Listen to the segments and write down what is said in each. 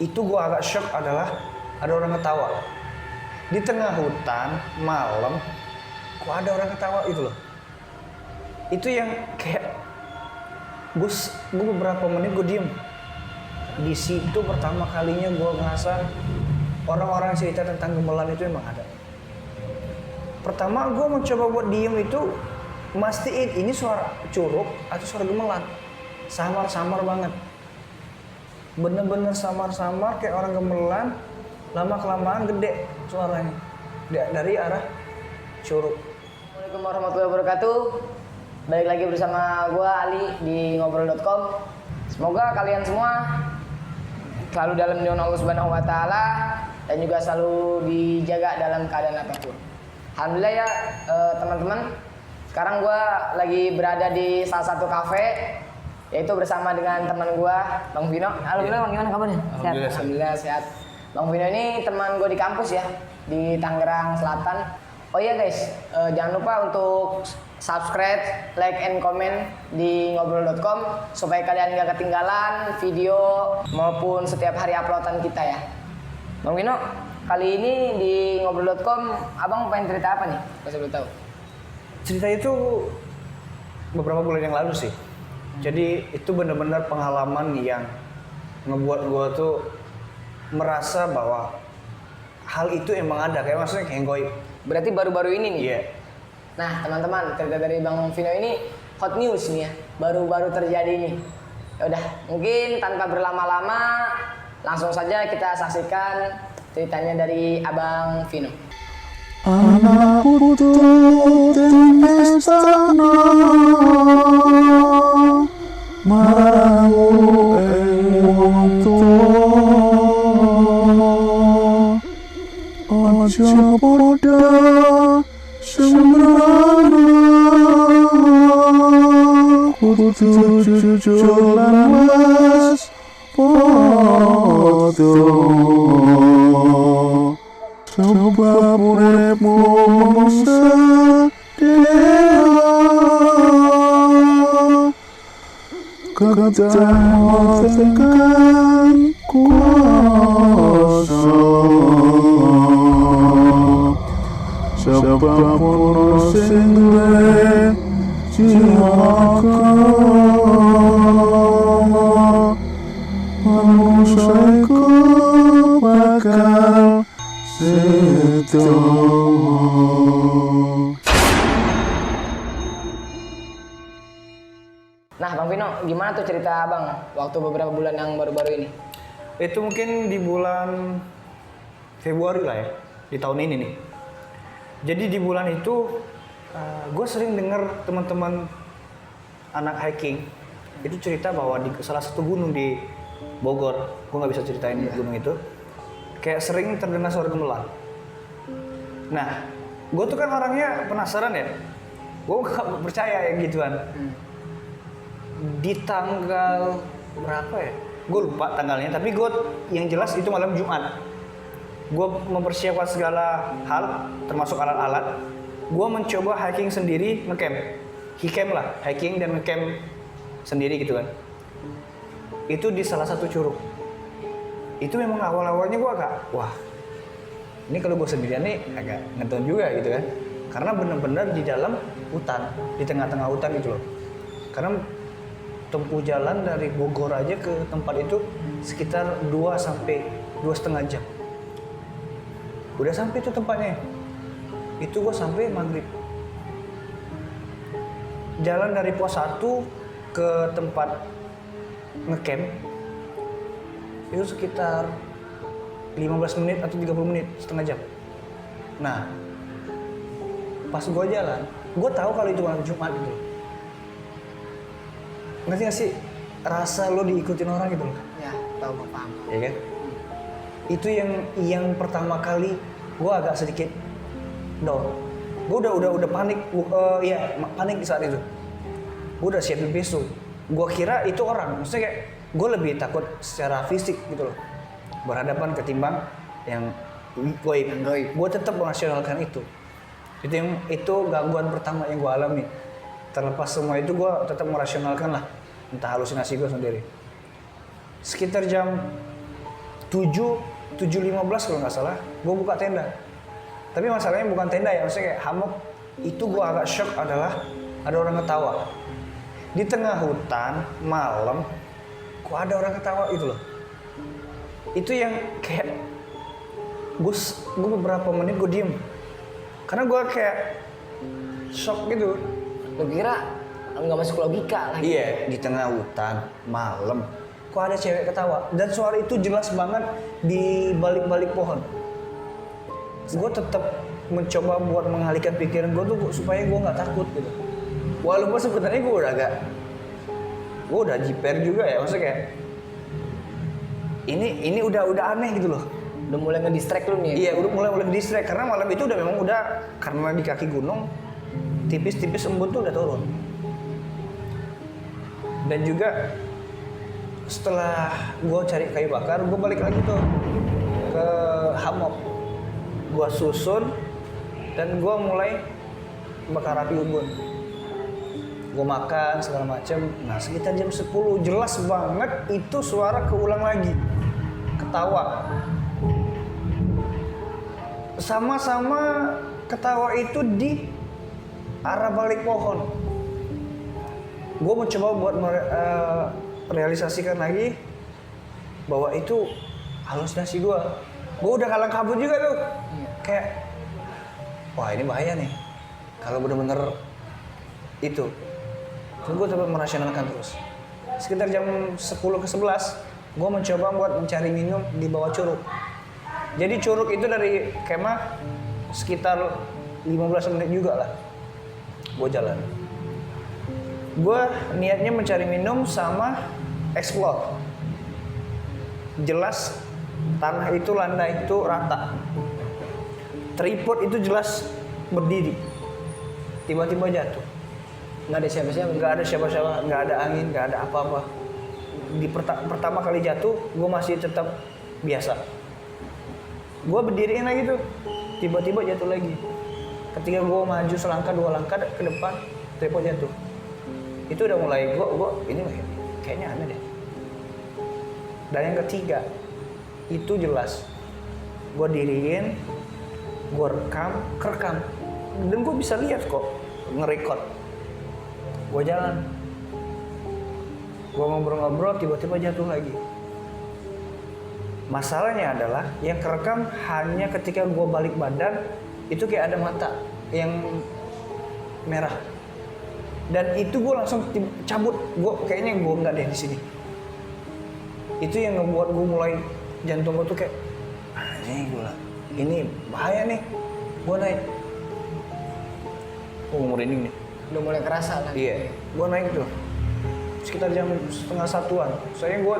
itu gue agak shock adalah ada orang ketawa di tengah hutan malam, kok ada orang ketawa itu loh. Itu yang kayak gue beberapa menit gue diem. Di situ pertama kalinya gue ngerasa orang-orang cerita tentang gemelan itu emang ada. Pertama gue mencoba buat diem itu mastiin ini suara curug atau suara gemelan. Samar-samar banget, bener-bener samar-samar kayak orang gemelan. Lama-kelamaan gede suaranya dari arah curug. Assalamualaikum warahmatullahi wabarakatuh. Balik lagi bersama gue Ali di ngobrol.com. Semoga kalian semua selalu dalam lindungan Allah Subhanahu wa taala dan juga selalu dijaga dalam keadaan apapun. Alhamdulillah ya teman-teman. Sekarang gue lagi berada di salah satu kafe, yaitu bersama dengan teman gue, Bang Vino. Halo Bang, gimana kabarnya? Sehat? Alhamdulillah sehat. Bang Vino ini teman gue di kampus ya, di Tangerang Selatan. Oh iya guys, jangan lupa untuk subscribe, like, and comment di ngobrol.com supaya kalian gak ketinggalan video maupun setiap hari uploadan kita ya. Bang Vino, kali ini di ngobrol.com abang pengen cerita apa nih? Kasih boleh tahu. Cerita itu beberapa bulan yang lalu sih. Jadi itu benar-benar pengalaman yang ngebuat gue tuh merasa bahwa hal itu emang ada, kayak maksudnya kayak goib. Berarti baru-baru ini nih? Iya. Yeah. Nah teman-teman, cerita dari Bang Vino ini hot news nih ya, baru-baru terjadi nih. Yaudah, mungkin tanpa berlama-lama langsung saja kita saksikan ceritanya dari Abang Vino. Anak putu dan istana marau wong tuwa aja padha sembrana kudu jujuran was padha. Sebab uripmu sedih kedatangan kuasa. Sebab ono sing duwe jiwa manusia iku bakal seto. Nah Bang Vino, gimana tuh cerita abang waktu beberapa bulan yang baru-baru ini? Itu mungkin di bulan Februari lah ya, di tahun ini nih. Jadi di bulan itu gue sering dengar teman-teman anak hiking itu cerita bahwa di salah satu gunung di Bogor, gue nggak bisa ceritain gunung itu, kayak sering terdengar suara gemelan. Nah, gue tuh kan orangnya penasaran ya, gue gak percaya yang gituan. Di tanggal berapa ya? Gue lupa tanggalnya, tapi gue yang jelas itu malam Jumat. Gue mempersiapkan segala hal, termasuk alat-alat. Gue mencoba hiking sendiri, ngecamp. Hiking dan ngecamp sendiri gitu kan. Itu di salah satu curug. Itu memang awal-awalnya gue agak, wah ini kalau gue sendirian nih agak ngedown juga gitu kan. Karena benar-benar di dalam hutan, di tengah-tengah hutan gitu loh. Karena tempuh jalan dari Bogor aja ke tempat itu sekitar 2 sampai 2,5 jam. Udah sampai itu tempatnya. Itu gue sampai maghrib. Jalan dari pos 1 ke tempat ngecamp itu sekitar 15 menit atau 30 menit, setengah jam. Nah, pas gue jalan, gue tahu kalau itu malam Jumat gitu. Ngerti gak sih rasa lo diikutin orang gitu loh? Ya, tahu paham. Iya kan? Itu yang pertama kali gue agak sedikit down. Gue udah panik, panik di saat itu. Gue udah siapin besok. Gue kira itu orang, maksudnya kayak gue lebih takut secara fisik gitu loh, berhadapan ketimbang yang goib. Gue tetap merasionalkan itu. Itu gangguan pertama yang gue alami. Terlepas semua itu gue tetap merasionalkan lah, entah halusinasi gue sendiri. Sekitar jam 7 7.15 kalau nggak salah, gue buka tenda. Tapi masalahnya bukan tenda ya, maksudnya kayak hammock. Itu gue agak shock adalah ada orang ketawa. Di tengah hutan, malam, kok ada orang ketawa itu loh. Itu yang kayak, gue beberapa menit gue diem. Karena gue kayak shock gitu. Lo kira nggak masuk logika lagi? Iya, di tengah hutan, malam, kok ada cewek ketawa. Dan suara itu jelas banget di balik-balik pohon. Gue tetap mencoba buat mengalihkan pikiran gue tuh supaya gue nggak takut gitu. Walaupun sebenarnya gue udah jiper juga ya, maksudnya kayak ini udah aneh gitu loh. Udah mulai ngedistract lu nih. Iya, udah mulai distract karena malam itu udah memang udah, karena di kaki gunung tipis-tipis embun tuh udah turun. Dan juga setelah gue cari kayu bakar, gue balik lagi tuh ke hammock. Gue susun dan gue mulai bakar api unggun. Gue makan segala macem. Nah sekitar jam 10 jelas banget itu suara keulang lagi, ketawa. Sama-sama ketawa itu di arah balik pohon. Gue mencoba buat merealisasikan lagi bahwa itu halusinasi gue. Gue udah kalang kabut juga tuh. Kayak, wah ini bahaya nih. Kalau bener-bener itu. Terus gue coba merasionalkan terus. Sekitar jam 10 ke 11, gue mencoba buat mencari minum di bawah curug. Jadi curug itu dari kemah sekitar 15 menit juga lah. Gue jalan. Gue niatnya mencari minum sama explore. Jelas tanah itu, lantai itu rata. Tripod itu jelas berdiri. Tiba-tiba jatuh. Nggak ada siapa-siapa. Nggak ada siapa-siapa, nggak ada angin, nggak ada apa-apa. Di pertama kali jatuh, gue masih tetap biasa. Gue berdiriin lagi tuh, tiba-tiba jatuh lagi. Ketika gue maju selangkah, 2 langkah ke depan, tripod jatuh. Itu udah mulai, gue ini kayaknya aneh deh. Dan yang ketiga, itu jelas. Gue diriin, gue kerekam. Dan gue bisa lihat kok, nge-record. Gue jalan. Gue ngobrol-ngobrol, tiba-tiba jatuh lagi. Masalahnya adalah yang kerekam hanya ketika gue balik badan, itu kayak ada mata yang merah. Dan itu gue langsung cabut. Gue kayaknya gue nggak deh di sini. Itu yang ngebuat gue mulai jantung gue tuh kayak, anjing gue lah, ini bahaya nih. Gue naik. Gue merinding nih. Udah mulai kerasa kan? Iya, gue naik tuh sekitar jam 1:30-an. Soalnya gue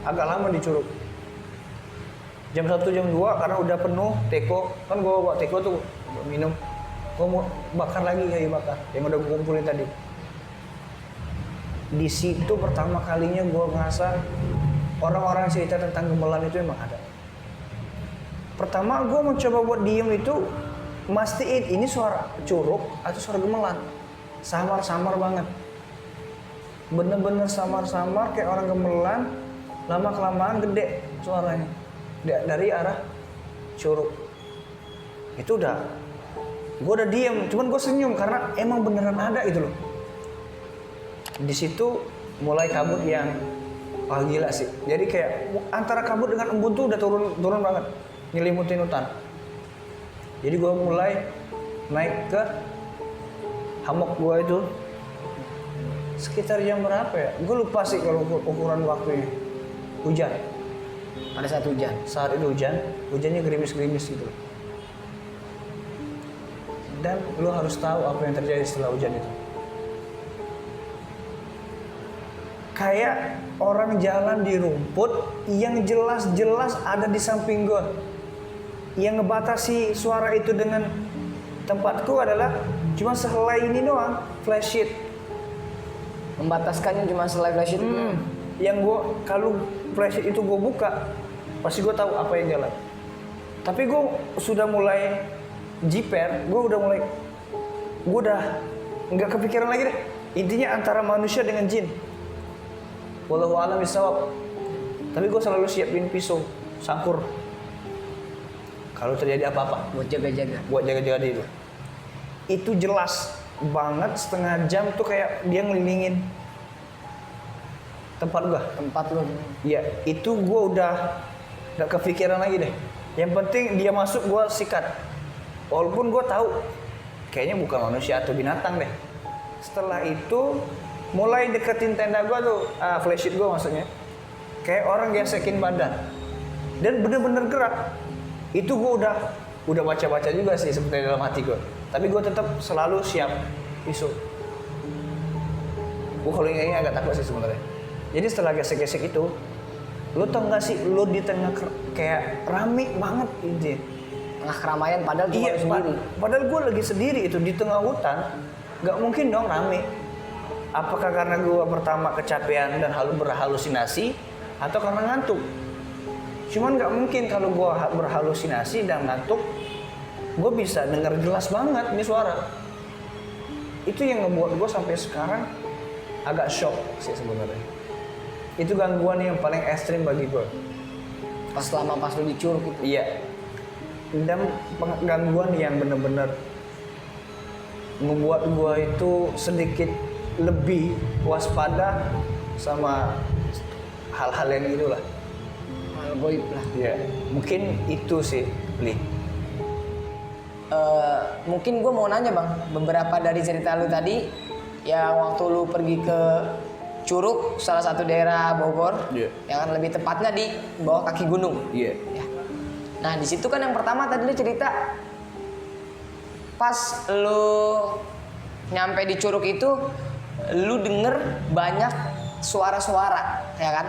agak lama di Curug. Jam 1, jam 2 karena udah penuh teko. Kan gue bawa teko tuh buat minum. Gue mau bakar lagi kayu bakar yang udah gue kumpulin tadi. Di situ pertama kalinya gue ngerasa orang-orang cerita tentang gemelan itu emang ada. Pertama gue mencoba buat diem itu, mastiin ini suara curug atau suara gemelan. Samar-samar banget. Bener-bener samar-samar kayak orang gemelan. Lama-kelamaan gede suaranya dari arah curug. Itu udah, gue udah diem, cuman gue senyum karena emang beneran ada itu loh. Di situ mulai kabut yang gila sih. Jadi kayak antara kabut dengan embun tuh udah turun banget, nyelimutin hutan. Jadi gue mulai naik ke hammock gue itu. Sekitar jam berapa ya? Gue lupa sih kalau ukuran waktunya. Hujan. Pada saat hujan. Saat itu hujan, hujannya gerimis-gerimis gitu. Dan lo harus tahu apa yang terjadi setelah hujan itu. Kayak orang jalan di rumput yang jelas-jelas ada di samping gue. Yang ngebatasi suara itu dengan tempatku adalah cuma sehelai ini doang, flash sheet. Membataskannya cuma selai flash itu. Yang gue, kalau flash sheet itu gue buka, pasti gue tahu apa yang jalan. Tapi gue sudah mulai jiper, gue udah nggak kepikiran lagi deh. Intinya antara manusia dengan jin. Wallahu a'lam bishawab. Tapi gue selalu siapin pisau, sangkur. Kalau terjadi apa-apa, Buat jaga-jaga. buat jaga-jaga dia itu. Itu jelas banget setengah jam tuh kayak dia ngelilingin tempat gua. Tempat lu. Iya, itu gua udah gak kepikiran lagi deh. Yang penting dia masuk gua sikat. Walaupun gua tahu kayaknya bukan manusia atau binatang deh. Setelah itu mulai deketin tenda gua tuh, flashlight gua maksudnya. Kayak orang gesekin badan. Dan bener-bener gerak. Itu gua udah baca-baca juga sih sebenarnya dalam hati gua. Tapi gua tetap selalu siap pisau. Gua kalau ini agak takut sih sebenarnya. Jadi setelah gesek-gesek itu, lo tau gak sih, lo di tengah kayak rame banget gitu. Tengah keramaian padahal cuma lu sendiri. Padahal gue lagi sendiri itu di tengah hutan, gak mungkin dong rame. Apakah karena gue pertama kecapean dan berhalusinasi, atau karena ngantuk? Cuman gak mungkin kalau gue berhalusinasi dan ngantuk, gue bisa dengar jelas banget ini suara. Itu yang ngebuat gue sampai sekarang agak shock sih sebenarnya. Itu gangguan yang paling ekstrim bagi gue. Pas lu dicurug gitu. Iya. Dan gangguan yang bener-bener membuat gue itu sedikit lebih waspada sama hal-hal yang itulah. Hal goib lah. Iya. Mungkin itu sih, Li. Mungkin gue mau nanya bang, beberapa dari cerita lu tadi, yang waktu lu pergi ke Curug, salah satu daerah Bogor, yang lebih tepatnya di bawah kaki gunung. Iya. Ya. Nah di situ kan yang pertama tadi lu cerita, pas lu nyampe di Curug itu, lu denger banyak suara-suara, ya kan?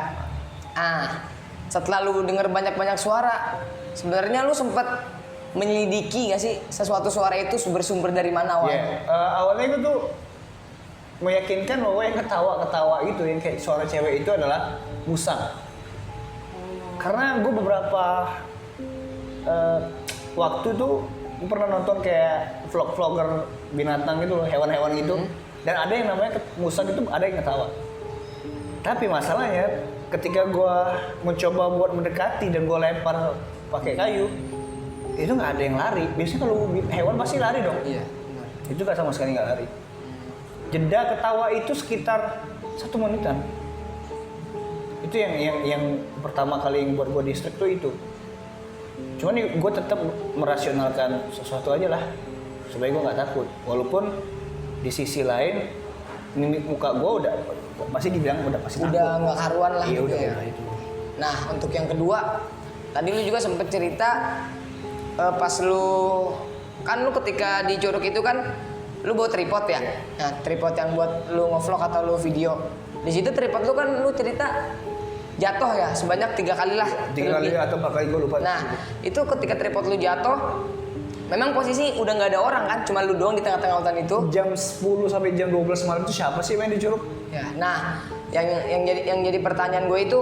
Setelah lu denger banyak-banyak suara, sebenarnya lu sempet menyelidiki nggak sih sesuatu suara itu bersumber dari mana awalnya? Awalnya gue tuh meyakinkan bahwa yang ketawa-ketawa gitu, yang kayak suara cewek itu adalah musang. Karena gue beberapa waktu tuh gue pernah nonton kayak vlogger binatang gitu, hewan-hewan gitu. Dan ada yang namanya musang itu, ada yang ketawa. Tapi masalahnya ketika gue mencoba buat mendekati dan gue lempar pakai kayu, itu nggak ada yang lari. Biasanya kalau hewan pasti lari dong. Iya. Benar. Itu nggak sama sekali nggak lari. Jeda ketawa itu sekitar 1 menitan. Itu yang pertama kali yang buat gue distract tuh itu. Cuman gue tetap merasionalkan sesuatu aja lah supaya gue nggak takut. Walaupun di sisi lain mimik muka gue udah masih dibilang udah pasti takut. Udah nggak karuan lah. Iya gitu udah ya. itu. Nah untuk yang kedua, tadi lu juga sempet cerita pas lu kan lu ketika di Curug itu kan lu bawa tripod ya. Nah tripod yang buat lu ngevlog atau lu video. Di situ tripod lu kan lu cerita jatuh ya sebanyak 3 kali lah. 3 kali atau 4 kali gue lupa. Nah itu ketika tripod lu jatuh, memang posisi udah nggak ada orang kan, cuma lu doang di tengah-tengah hutan itu. Jam 10 sampai jam 12 malam itu siapa sih main di Curug? Ya, nah yang jadi pertanyaan gue itu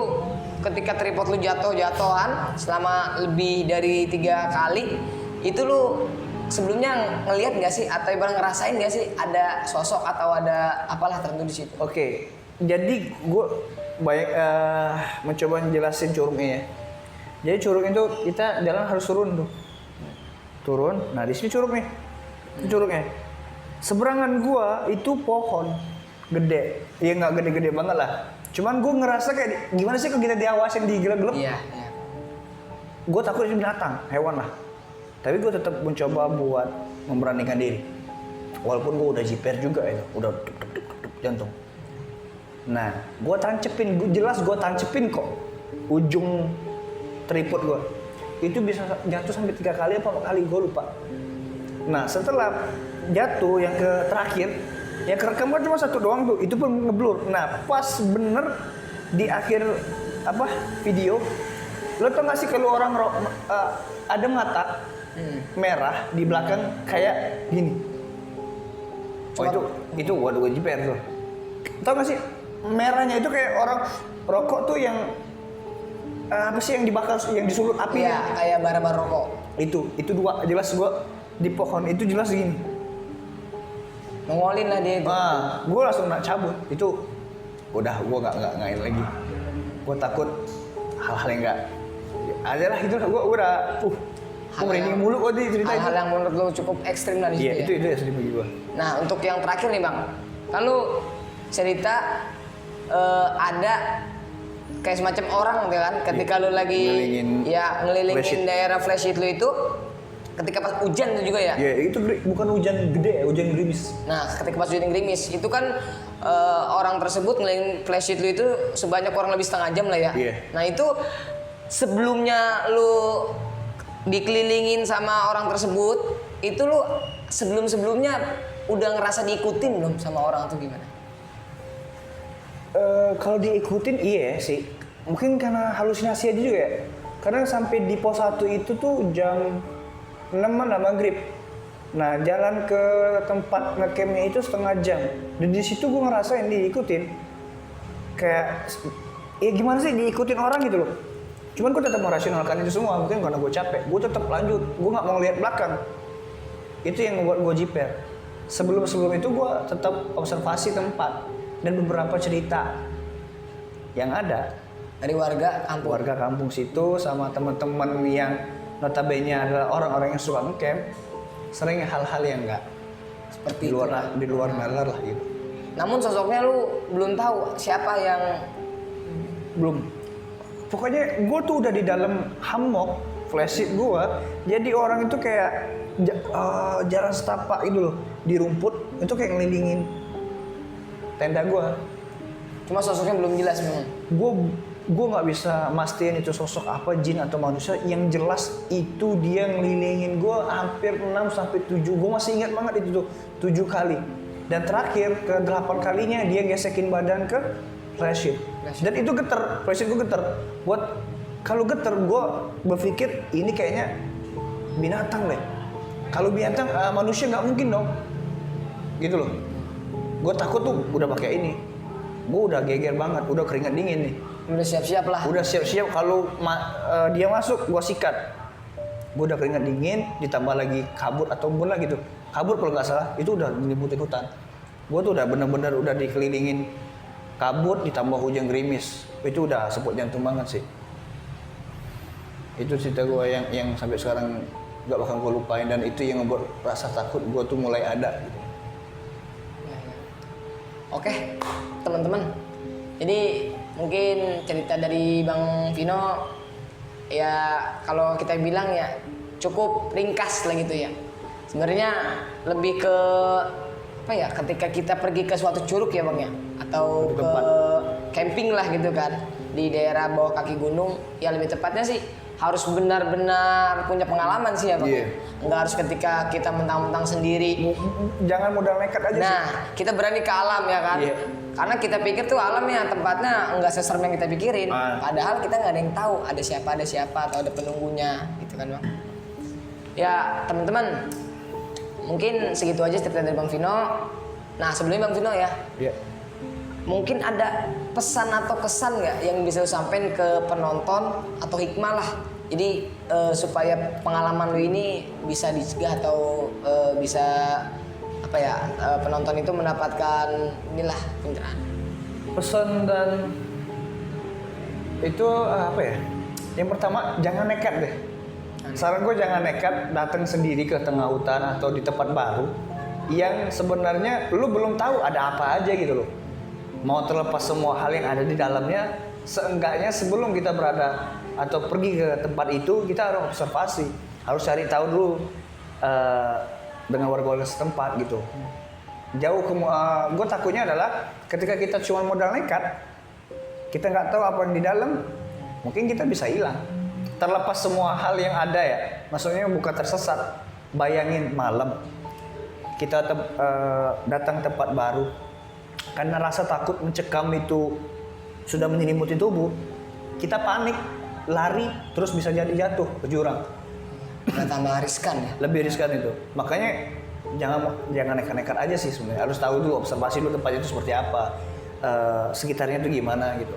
ketika tripod lu jatuh-jatuhan selama lebih dari 3 kali, itu lu sebelumnya ngelihat nggak sih atau ibarat ngerasain nggak sih ada sosok atau ada apalah tertentu di situ? Oke, jadi gue mencoba jelasin Curugnya ya. Jadi Curug itu kita jalan harus turun tuh. Turun, nah di sini Curug nih. Ini Curugnya. Seberangan gua itu pohon gede. Ya nggak gede-gede banget lah. Cuman gua ngerasa kayak gimana sih kalau kita diawasin di gelap-gelap? Iya. Gua takut itu binatang, hewan lah. Tapi gua tetap mencoba buat memberanikan diri. Walaupun gua udah jiper juga itu, udah duk jantung. Nah, gua tancepin, jelas gua tancepin kok ujung tripod gua. Itu bisa jatuh sampai 3 kali apa 4 kali, gue lupa. Nah setelah jatuh yang ke terakhir, yang kerekam kan cuma 1 doang tuh, itu pun ngeblur. Nah pas bener di akhir video, lo tau gak sih kalau orang ada mata merah di belakang kayak gini. Oh itu waduh gue jiper tuh. Tau gak sih merahnya itu kayak orang rokok tuh yang apa sih yang dibakar, yang disulut api? Iya, kayak bara-bara rokok. Itu 2 jelas gua di pohon itu jelas gini. Nongolin lah dia itu. Gua langsung nak cabut. Itu udah gua nggak ngain lagi. Gua takut hal-hal yang enggak ada lah gitu lah. Gue udah gue merinding mulu kok di cerita hal-hal itu. yang menurut lu cukup ekstrim lah di situ Iya, ya. itu yang sedih bagi gue. Nah, untuk yang terakhir nih Bang, kan lu cerita ada kayak semacam orang gitu kan, ketika lu lagi ngelilingin daerah flashit lu itu, ketika pas hujan itu juga ya. Iya, itu bukan hujan gede, hujan gerimis. Nah, ketika pas hujan gerimis itu kan orang tersebut ngelilingin flashit lu itu sebanyak kurang lebih setengah jam lah ya. Iya. Nah, itu sebelumnya lu dikelilingin sama orang tersebut, itu lu sebelum-sebelumnya udah ngerasa diikutin belum sama orang atau gimana? Kalau diikutin iya sih. Mungkin karena halusinasi aja juga ya. Karena sampai di pos 1 itu tuh jam 6-an lah maghrib. Nah, jalan ke tempat ngecampnya itu setengah jam. Dan di situ gue ngerasain diikutin. Kayak ya gimana sih diikutin orang gitu loh. Cuman gue tetap merasionalkan itu semua, mungkin karena gue capek. Gue tetap lanjut, gue nggak mau lihat belakang. Itu yang membuat gue jiper. Sebelum itu gue tetap observasi tempat dan beberapa cerita yang ada Dari warga kampung situ sama teman-teman yang notabene adalah orang-orang yang suka ngecamp, sering hal-hal yang enggak seperti di luar nalar lah gitu. Namun sosoknya lu belum tahu siapa yang Belum. Pokoknya gue tuh udah di dalam hammock flashlight gue, jadi orang itu kayak jalan setapak gitu loh di rumput, itu kayak ngelilingin tenda gue. cuma sosoknya belum jelas memang. Gue nggak bisa mastiin itu sosok apa, jin atau manusia. Yang jelas itu dia ngelilingin gue hampir 6-7. Gue masih ingat banget itu tuh 7 kali. Dan terakhir ke 8 kalinya dia gesekin badan ke flashlight. Dan itu geter, flashlight gue geter. Kalau geter gue berpikir ini kayaknya binatang deh. Kalau binatang manusia nggak mungkin dong. Gitu loh. Gue takut tuh udah pakai ini. Gue udah geger banget, udah keringat dingin nih. Udah siap-siap lah. Udah siap-siap kalau dia masuk, gue sikat. Gue udah keringat dingin, ditambah lagi kabut atau bola gitu. Kabut kalau nggak salah, itu udah ngeliputin hutan. Gue tuh udah bener-bener udah dikelilingin kabut, ditambah hujan gerimis. Itu udah seput jantung banget sih. Itu cerita gue yang sampai sekarang nggak bakal gue lupain, dan itu yang membuat rasa takut gue tuh mulai ada. Gitu. Oke, teman-teman. Jadi mungkin cerita dari Bang Vino ya kalau kita bilang ya cukup ringkas lah gitu ya. Sebenarnya lebih ke apa ya, ketika kita pergi ke suatu curug ya Bang ya, atau ke camping lah gitu kan di daerah bawah kaki gunung, ya lebih tepatnya sih harus benar-benar punya pengalaman sih ya Bang. Iya. Nggak harus ketika kita mentang-mentang sendiri. Jangan modal nekat aja Nah, sih. kita berani ke alam ya kan. Iya. Karena kita pikir tuh alam ya tempatnya nggak seserem yang kita pikirin. Padahal kita nggak ada yang tahu ada siapa atau ada penunggunya gitu kan Bang. Ya teman-teman, mungkin segitu aja cerita dari Bang Vino. Nah sebelumnya Bang Vino ya, mungkin ada pesan atau kesan nggak yang bisa lu sampein ke penonton atau hikmah lah. Jadi supaya pengalaman lu ini bisa dicegah atau bisa apa ya, penonton itu mendapatkan inilah pencerahan. Pesan dan itu apa ya? Yang pertama, jangan nekat deh. Saran gue jangan nekat datang sendiri ke tengah hutan atau di tempat baru yang sebenarnya lu belum tahu ada apa aja gitu loh. Mau terlepas semua hal yang ada di dalamnya, seenggaknya sebelum kita berada atau pergi ke tempat itu, kita harus observasi, harus cari tahu dulu dengan warga-warga setempat gitu. Jauh ke, gue takutnya adalah ketika kita cuma modal nekat, kita nggak tahu apa yang di dalam, mungkin kita bisa hilang. Terlepas semua hal yang ada ya, maksudnya bukan tersesat. Bayangin malam kita datang tempat baru, karena rasa takut mencekam itu sudah menyelimuti tubuh, kita panik, lari, terus bisa jadi jatuh ke jurang. Udah tambah riskan ya. Lebih riskan itu. Makanya jangan nekat-nekat aja sih sebenarnya. Harus tahu dulu, observasi dulu tempatnya itu seperti apa, sekitarnya itu gimana gitu.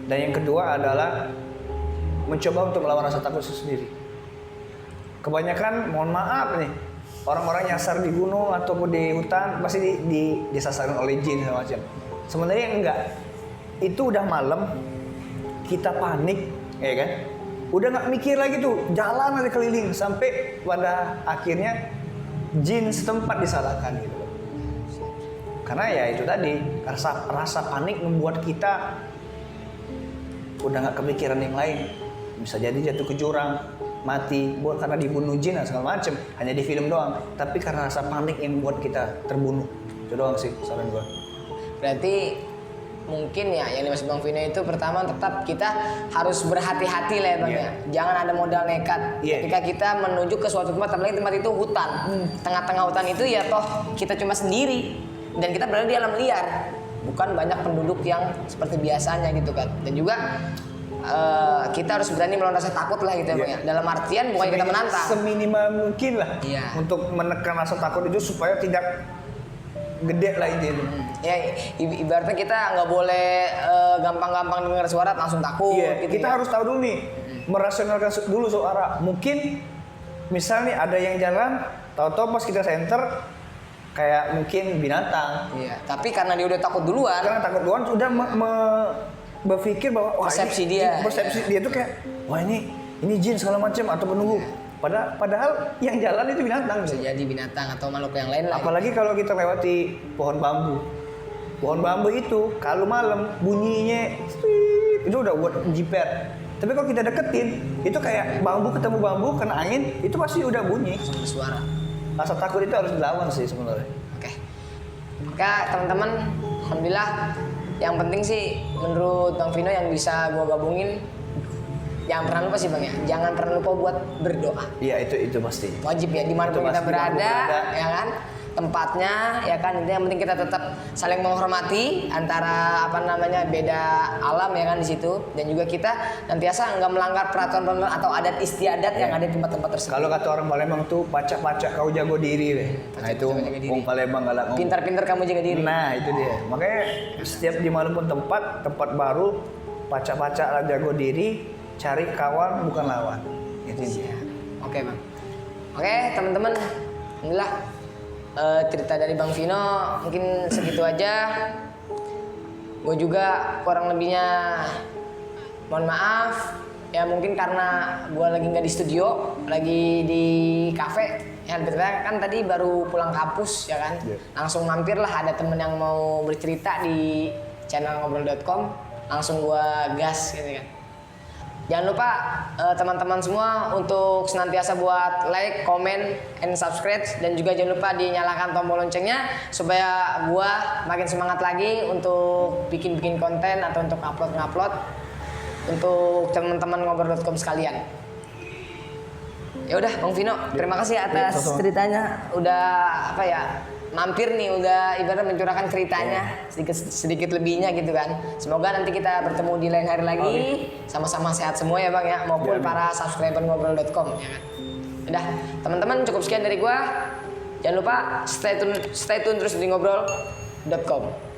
Dan yang kedua adalah mencoba untuk melawan rasa takut itu sendiri. Kebanyakan, mohon maaf nih, orang-orang nyasar di gunung ataupun di hutan pasti disasarin oleh jin segala macam. Sebenarnya enggak. Itu udah malam, kita panik, ya kan? Udah nggak mikir lagi tuh, jalan aja keliling sampai pada akhirnya jin setempat disalahkan gitu. Karena ya itu tadi rasa panik membuat kita udah nggak kepikiran yang lain, bisa jadi jatuh ke jurang, mati, bukan karena dibunuh jin dan segala macem, hanya di film doang, tapi karena rasa panik yang membuat kita terbunuh. Itu doang sih saran gua. Berarti mungkin ya yang dimaksud Bang Vino itu pertama tetap kita harus berhati-hati lah ya Bang ya. Jangan ada modal nekat. Ketika kita menuju ke suatu tempat, apalagi tempat itu hutan. Tengah-tengah hutan itu ya toh kita cuma sendiri dan kita berada di alam liar. Bukan banyak penduduk yang seperti biasanya gitu kan. Dan juga kita harus berani melawan rasa takut lah gitu ya Bang ya. Dalam artian bukan kita menantang. Seminimal mungkin lah untuk menekan rasa takut itu supaya tidak gede lah itu. Ya ibaratnya kita nggak boleh gampang-gampang dengar suara langsung takut. Gitu Kita harus tahu dulu nih, merasionalkan dulu suara. Mungkin misalnya ada yang jalan, tahu-tahu pas kita center kayak mungkin binatang. Iya. Tapi karena dia udah takut duluan. Karena takut duluan sudah berpikir bahwa wah, persepsi persepsi dia tuh kayak wah ini jin segala macam atau penunggu. Padahal yang jalan itu binatang. Bisa jadi binatang atau makhluk yang lain lah. Apalagi kalau kita lewati pohon bambu. Pohon bambu itu kalau malam bunyinya itu udah buat jiper. Tapi kalau kita deketin, itu kayak bambu ketemu bambu kena angin, itu pasti udah bunyi. Langsung bersuara. Rasa takut itu harus dilawan sih sebenarnya. Oke, teman-teman, alhamdulillah. Yang penting sih menurut Bang Vino yang bisa gua gabungin, jangan pernah lupa sih Bang ya. Jangan pernah lupa buat berdoa. Iya itu pasti. Wajib ya dimanapun kita berada, ya kan? Tempatnya, ya kan. Intinya yang penting kita tetap saling menghormati antara beda alam ya kan di situ. Dan juga kita nantiasa nggak melanggar peraturan atau adat istiadat yang ada di tempat-tempat tersebut. Kalau kata orang Palembang tuh pacak-pacak kau jago diri deh. Nah itu orang Palembang galak ngomong. Pintar-pintar kamu jaga diri. Nah itu dia. Makanya setiap dimanapun tempat baru pacak-pacak lah jago diri. Cari kawan bukan lawan. Itu dia. Oke Bang. Oke teman-teman, alhamdulillah cerita dari Bang Vino mungkin segitu aja. Gue juga kurang lebihnya mohon maaf. Ya mungkin karena gue lagi nggak di studio, lagi di kafe. Ya betul kan tadi baru pulang kampus ya kan. Langsung mampir lah, ada temen yang mau bercerita di channel ngobrol.com. Langsung gue gas gitu kan. Jangan lupa teman-teman semua untuk senantiasa buat like, comment, and subscribe. Dan juga jangan lupa dinyalakan tombol loncengnya supaya gua makin semangat lagi untuk bikin konten atau untuk upload untuk teman-teman ngobrol.com sekalian. Ya udah Bang Vino, terima kasih atas ceritanya. Udah mampir nih, udah ibarat mencurahkan ceritanya sedikit lebihnya gitu kan. Semoga nanti kita bertemu di lain hari lagi, sama-sama sehat semua ya Bang ya, maupun para subscriber ngobrol.com ya kan. Udah teman-teman, cukup sekian dari gua. Jangan lupa stay tune terus di ngobrol.com.